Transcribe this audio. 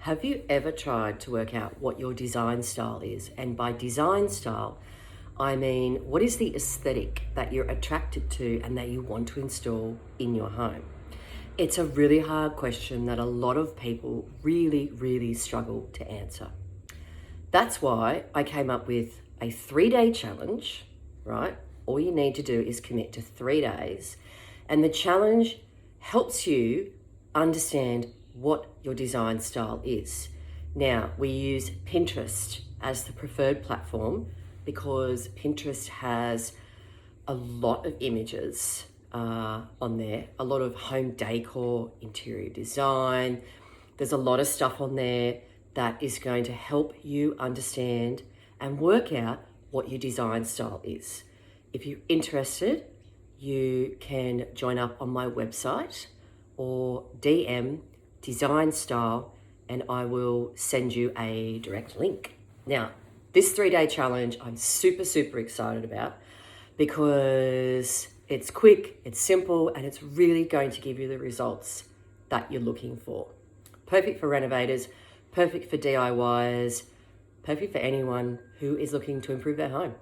Have you ever tried to work out what your design style is? And by design style, I mean, what is the aesthetic that you're attracted to and that you want to install in your home? It's a really hard question that a lot of people really struggle to answer. That's why I came up with a 3-day challenge, right? All you need to do is commit to 3 days, and the challenge helps you understand what your design style is. Now, we use Pinterest as the preferred platform because Pinterest has a lot of images on there, a lot of home decor, interior design. There's a lot of stuff on there that is going to help you understand and work out what your design style is. If you're interested, you can join up on my website or DM design style and I will send you a direct link. Now, this 3-day challenge I'm super excited about because it's quick, it's simple, and it's really going to give you the results that you're looking for. Perfect for renovators, perfect for DIYers, perfect for anyone who is looking to improve their home.